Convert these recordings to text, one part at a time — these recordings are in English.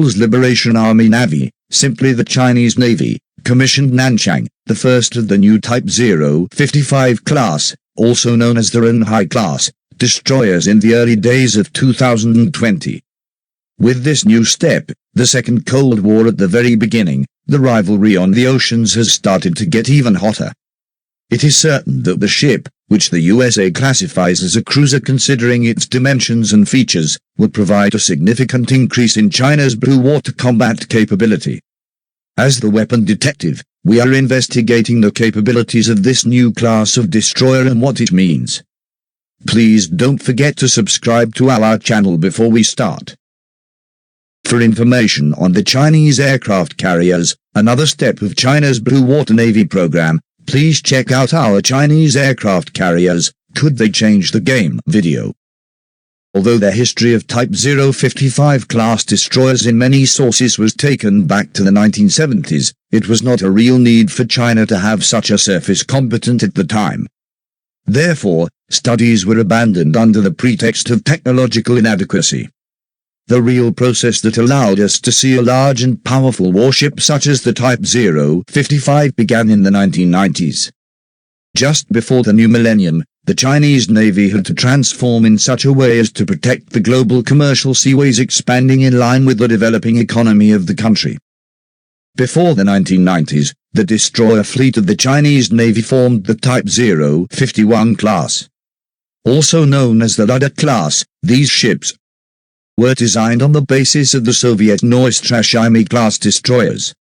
Liberation Army Navy, simply the Chinese Navy, commissioned Nanchang, the first of the new Type 055 class, also known as the Renhai-class, destroyers in the early days of 2020. With this new step, the Second Cold War at the very beginning, the rivalry on the oceans has started to get even hotter. It is certain that the ship, which the USA classifies as a cruiser considering its dimensions and features, will provide a significant increase in China's blue water combat capability. As the weapon detective, we are investigating the capabilities of this new class of destroyer and what it means. Please don't forget to subscribe to our channel before we start. For information on the Chinese aircraft carriers, another step of China's Blue Water Navy program, please check out our Chinese aircraft carriers, Could They Change the Game video. Although the history of Type 055 class destroyers in many sources was taken back to the 1970s, it was not a real need for China to have such a surface combatant at the time. Therefore, studies were abandoned under the pretext of technological inadequacy. The real process that allowed us to see a large and powerful warship such as the Type 055 began in the 1990s. Just before the new millennium, the Chinese Navy had to transform in such a way as to protect the global commercial seaways expanding in line with the developing economy of the country. Before the 1990s, the destroyer fleet of the Chinese Navy formed the Type 051 class. Also known as the Luda-class, these ships were designed on the basis of the Soviet Nostrazhimy-class destroyers.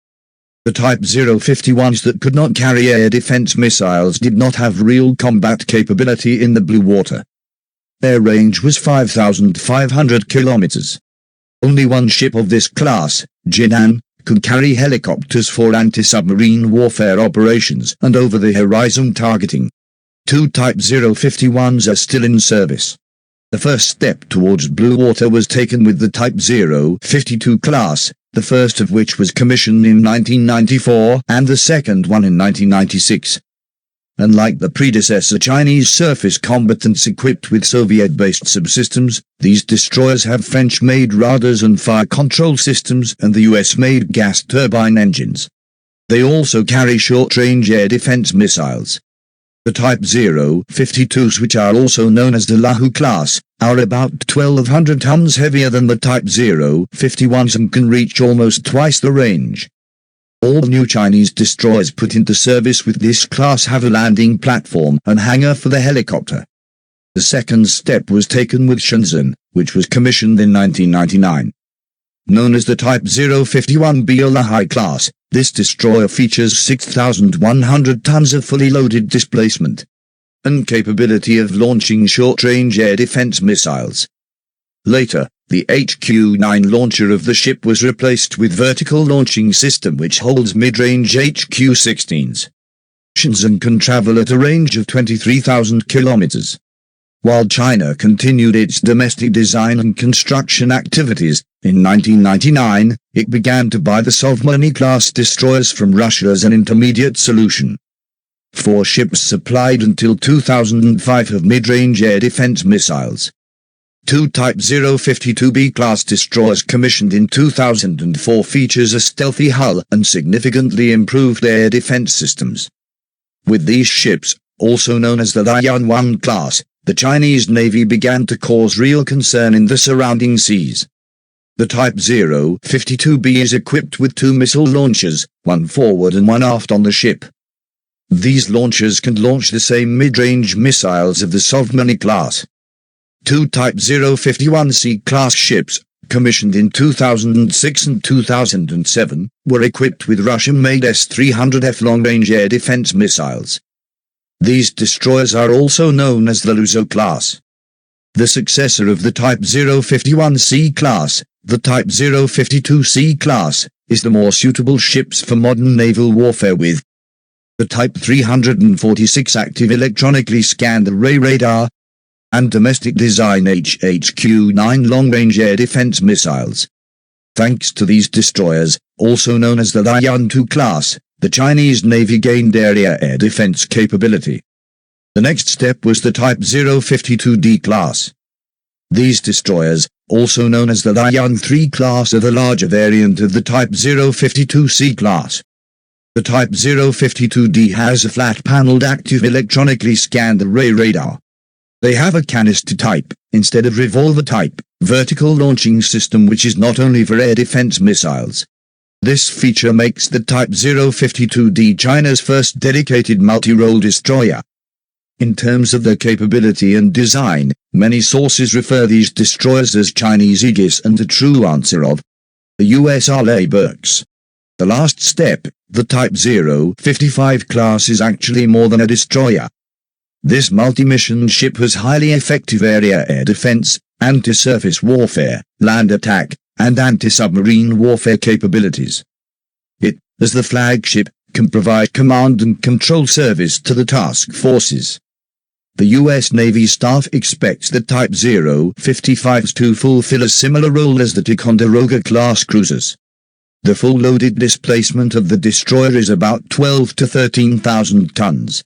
The Type 051s that could not carry air defense missiles did not have real combat capability in the blue water. Their range was 5,500 kilometers. Only one ship of this class, Jinan, could carry helicopters for anti-submarine warfare operations and over-the-horizon targeting. Two Type 051s are still in service. The first step towards blue water was taken with the Type 052 class, the first of which was commissioned in 1994 and the second one in 1996. Unlike the predecessor Chinese surface combatants equipped with Soviet-based subsystems, these destroyers have French-made radars and fire control systems and the US-made gas turbine engines. They also carry short-range air defense missiles. The Type 052s, which are also known as the Luhu-class, are about 1,200 tons heavier than the Type 051s and can reach almost twice the range. All new Chinese destroyers put into service with this class have a landing platform and hangar for the helicopter. The second step was taken with Shenzhen, which was commissioned in 1999. Known as the Type 051B Luhai-class, this destroyer features 6,100 tons of fully loaded displacement and capability of launching short-range air defense missiles. Later, the HQ-9 launcher of the ship was replaced with vertical launching system which holds mid-range HQ-16s. Shenzhen can travel at a range of 23,000 kilometers. While China continued its domestic design and construction activities, in 1999, it began to buy the Subsystems-class destroyers from Russia as an intermediate solution. 4 ships supplied until 2005 of mid-range air defense missiles. 2 Type 052B class destroyers commissioned in 2004 features a stealthy hull and significantly improved air defense systems. With these ships, also known as the Luhai-1 class, the Chinese Navy began to cause real concern in the surrounding seas. The Type 052B is equipped with 2 missile launchers, one forward and one aft on the ship. These launchers can launch the same mid-range missiles of the Subsystems-class. 2 Type 051C class ships, commissioned in 2006 and 2007, were equipped with Russian-made S-300F long-range air defense missiles. These destroyers are also known as the Luzhou-class. The successor of the Type 051C class, the Type 052C class, is the more suitable ships for modern naval warfare with the Type 346 active electronically scanned array radar and domestic design HQ-9 long-range air defense missiles. Thanks to these destroyers, also known as the Luhai-2 class, the Chinese Navy gained area air defense capability. The next step was the Type 052D class. These destroyers, also known as the Liang-3 class, are the larger variant of the Type 052C class. The Type 052D has a flat-paneled active electronically scanned array radar. They have a canister type, instead of revolver type, vertical launching system, which is not only for air defense missiles. This feature makes the Type 052D China's first dedicated multi-role destroyer. In terms of their capability and design, many sources refer these destroyers as Chinese Aegis, and the true answer of the US R.A. Burks. The last step, the Type 055 class, is actually more than a destroyer. This multi-mission ship has highly effective area air defense, anti-surface warfare, land attack, and anti-submarine warfare capabilities. It, as the flagship, can provide command and control service to the task forces. The U.S. Navy staff expects the Type 055s to fulfill a similar role as the Ticonderoga-class cruisers. The full loaded displacement of the destroyer is about 12 to 13,000 tons.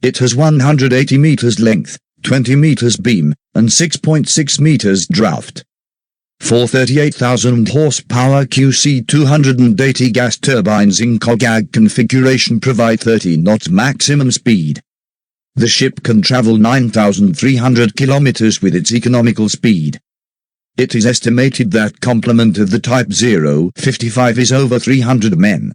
It has 180 meters length, 20 meters beam, and 6.6 meters draft. 438,000 horsepower QC280 gas turbines in COGAG configuration provide 30 knots maximum speed. The ship can travel 9,300 kilometers with its economical speed. It is estimated that complement of the Type 055 is over 300 men.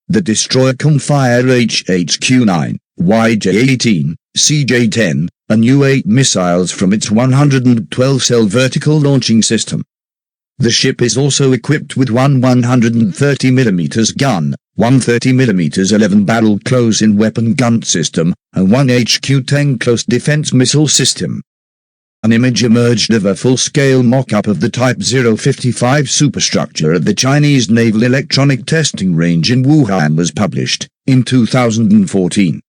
The destroyer can fire HHQ-9, YJ-18, CJ-10, and U-8 missiles from its 112-cell vertical launching system. The ship is also equipped with one 130mm gun, one 30mm 11-barrel close-in weapon gun system, and one HQ-10 close defense missile system. An image emerged of a full-scale mock-up of the Type 055 superstructure at the Chinese Naval Electronic Testing Range in Wuhan was published in 2014.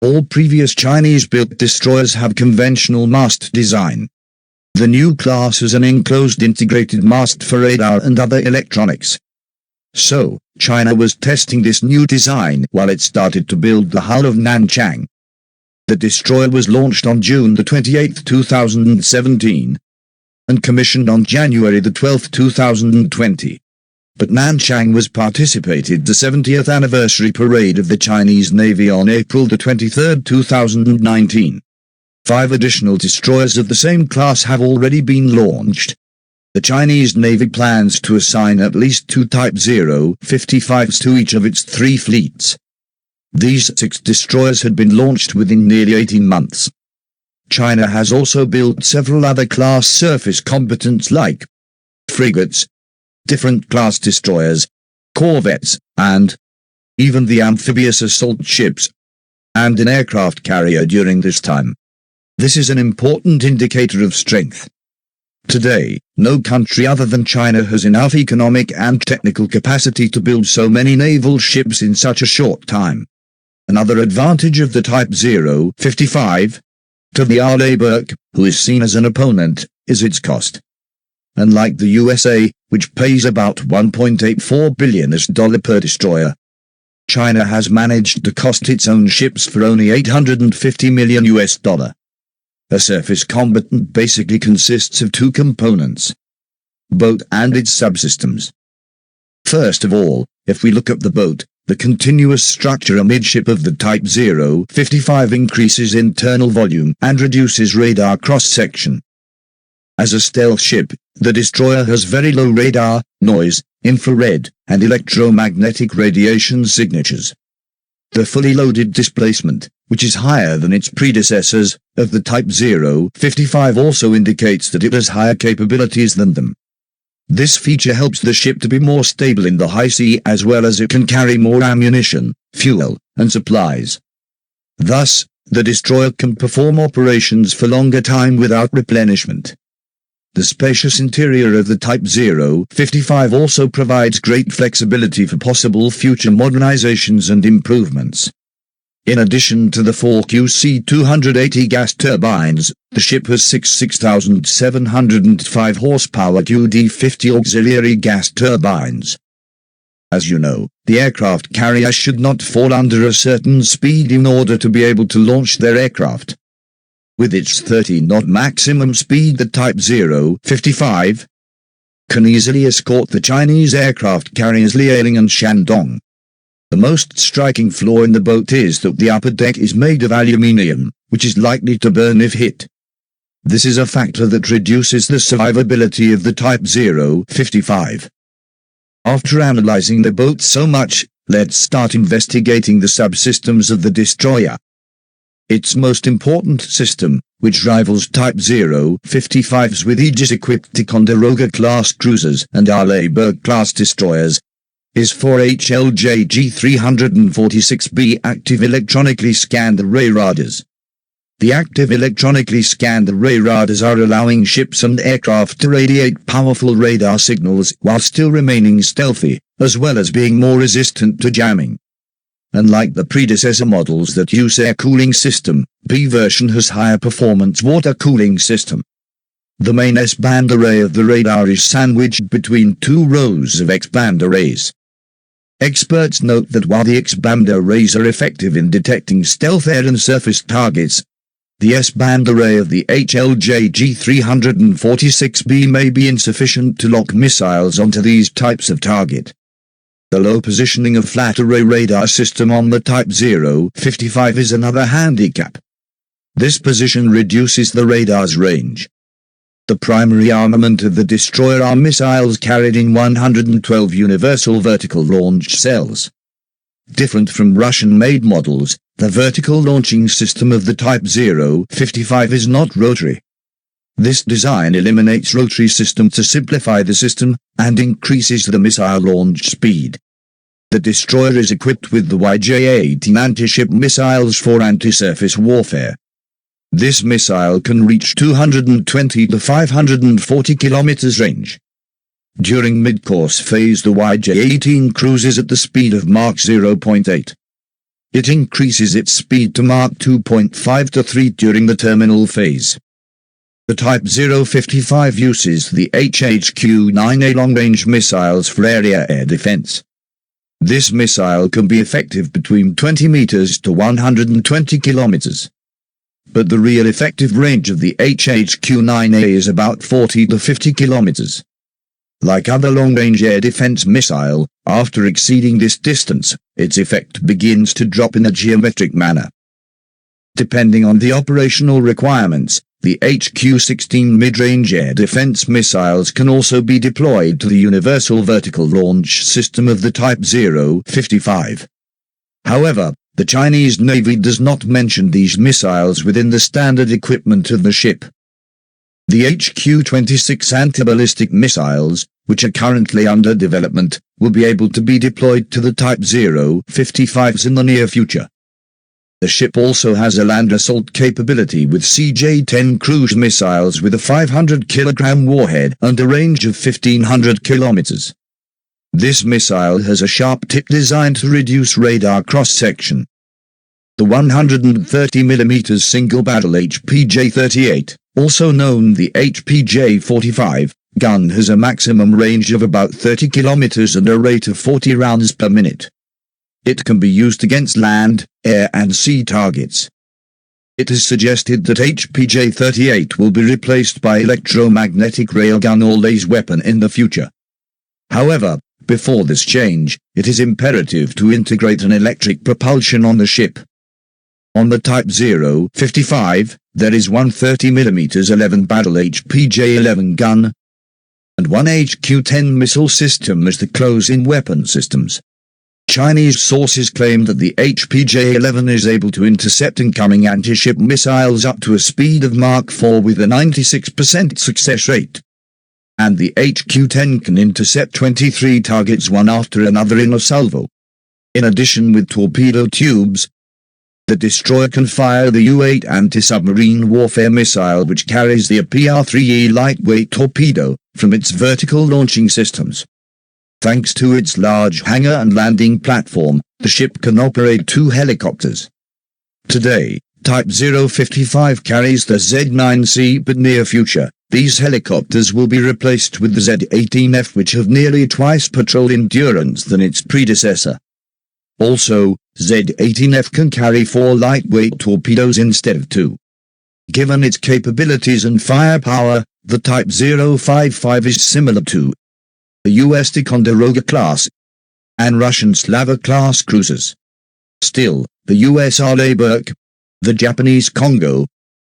All previous Chinese-built destroyers have conventional mast design. The new class has an enclosed integrated mast for radar and other electronics. So, China was testing this new design while it started to build the hull of Nanchang. The destroyer was launched on June 28, 2017, and commissioned on January 12, 2020. But Nanchang was participated the 70th anniversary parade of the Chinese Navy on April 23, 2019. 5 additional destroyers of the same class have already been launched. The Chinese Navy plans to assign at least 2 Type 055s to each of its 3 fleets. These 6 destroyers had been launched within nearly 18 months. China has also built several other class surface combatants like frigates, different class destroyers, corvettes, and even the amphibious assault ships, and an aircraft carrier during this time. This is an important indicator of strength. Today, no country other than China has enough economic and technical capacity to build so many naval ships in such a short time. Another advantage of the Type 055, to the R.A. Burke, who is seen as an opponent, is its cost. Unlike the USA, which pays about $1.84 billion per destroyer, China has managed to cost its own ships for only $850 million. A surface combatant basically consists of 2 components: boat and its subsystems. First of all, if we look at the boat, the continuous structure amidship of the Type 055 increases internal volume and reduces radar cross-section. As a stealth ship, the destroyer has very low radar, noise, infrared, and electromagnetic radiation signatures. The fully loaded displacement, which is higher than its predecessors, of the Type 055 also indicates that it has higher capabilities than them. This feature helps the ship to be more stable in the high sea, as well as it can carry more ammunition, fuel, and supplies. Thus, the destroyer can perform operations for longer time without replenishment. The spacious interior of the Type 055 also provides great flexibility for possible future modernizations and improvements. In addition to the 4 QC280 gas turbines, the ship has 6,705 horsepower QD50 auxiliary gas turbines. As you know, the aircraft carrier should not fall under a certain speed in order to be able to launch their aircraft. With its 30-knot maximum speed, the Type 055 can easily escort the Chinese aircraft carriers Liaoning and Shandong. The most striking flaw in the boat is that the upper deck is made of aluminium, which is likely to burn if hit. This is a factor that reduces the survivability of the Type 055. After analyzing the boat so much, let's start investigating the subsystems of the destroyer. Its most important system, which rivals Type 055's with Aegis-equipped Ticonderoga-class cruisers and Luhai-class destroyers, is 4HLJ-G346B active electronically scanned array radars. The active electronically scanned array radars are allowing ships and aircraft to radiate powerful radar signals while still remaining stealthy, as well as being more resistant to jamming. Unlike the predecessor models that use air cooling system, B version has higher performance water cooling system. The main S-band array of the radar is sandwiched between two rows of X-band arrays. Experts note that while the X-band arrays are effective in detecting stealth air and surface targets, the S-band array of the HLJ-G346B may be insufficient to lock missiles onto these types of target. The low positioning of flat array radar system on the Type 055 is another handicap. This position reduces the radar's range. The primary armament of the destroyer are missiles carried in 112 universal vertical launch cells. Different from Russian-made models, the vertical launching system of the Type 055 is not rotary. This design eliminates rotary system to simplify the system and increases the missile launch speed. The destroyer is equipped with the YJ-18 anti-ship missiles for anti-surface warfare. This missile can reach 220 to 540 kilometers range. During mid-course phase, the YJ-18 cruises at the speed of Mach 0.8. It increases its speed to Mach 2.5 to 3 during the terminal phase. The Type 055 uses the HHQ-9A long-range missiles for area air defense. This missile can be effective between 20 meters to 120 kilometers. But the real effective range of the HHQ-9A is about 40 to 50 kilometers. Like other long-range air defense missile, after exceeding this distance, its effect begins to drop in a geometric manner. Depending on the operational requirements, the HQ-16 mid-range air defense missiles can also be deployed to the universal vertical launch system of the Type 055. However, the Chinese Navy does not mention these missiles within the standard equipment of the ship. The HQ-26 anti-ballistic missiles, which are currently under development, will be able to be deployed to the Type 055s in the near future. The ship also has a land assault capability with CJ-10 cruise missiles with a 500-kilogram warhead and a range of 1,500 kilometers. This missile has a sharp tip designed to reduce radar cross-section. The 130mm single-barrel HPJ-38, also known the HPJ-45, gun has a maximum range of about 30 kilometers and a rate of 40 rounds per minute. It can be used against land, air and sea targets. It is suggested that HPJ-38 will be replaced by electromagnetic railgun or laser weapon in the future. However, before this change, it is imperative to integrate an electric propulsion on the ship. On the Type 055, there is one 30mm 11-barrel HPJ-11 gun and one HQ-10 missile system as the close-in weapon systems. Chinese sources claim that the HPJ-11 is able to intercept incoming anti-ship missiles up to a speed of Mach 4 with a 96% success rate. And the HQ-10 can intercept 23 targets one after another in a salvo. In addition, with torpedo tubes, the destroyer can fire the U-8 anti-submarine warfare missile, which carries the PR-3E lightweight torpedo from its vertical launching systems. Thanks to its large hangar and landing platform, the ship can operate 2 helicopters. Today, Type 055 carries the Z-9C, but near future, these helicopters will be replaced with the Z-18F, which have nearly twice patrol endurance than its predecessor. Also, Z-18F can carry 4 lightweight torpedoes instead of 2. Given its capabilities and firepower, the Type 055 is similar to the US Ticonderoga-class and Russian Slava-class cruisers. Still, the US Arleigh-Burke, the Japanese Kongo,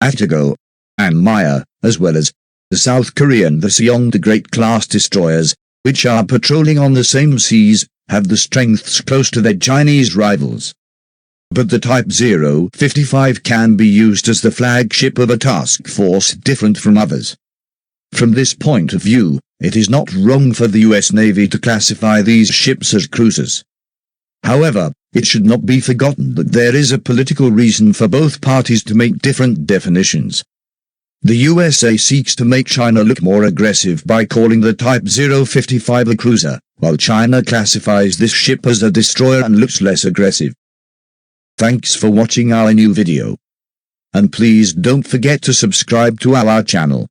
Atago, and Maya, as well as the South Korean the Seong the Great-class destroyers, which are patrolling on the same seas, have the strengths close to their Chinese rivals. But the Type 055 can be used as the flagship of a task force different from others. From this point of view, it is not wrong for the US Navy to classify these ships as cruisers. However, it should not be forgotten that there is a political reason for both parties to make different definitions. The USA seeks to make China look more aggressive by calling the Type 055 a cruiser, while China classifies this ship as a destroyer and looks less aggressive. Thanks for watching our new video. And please don't forget to subscribe to our channel.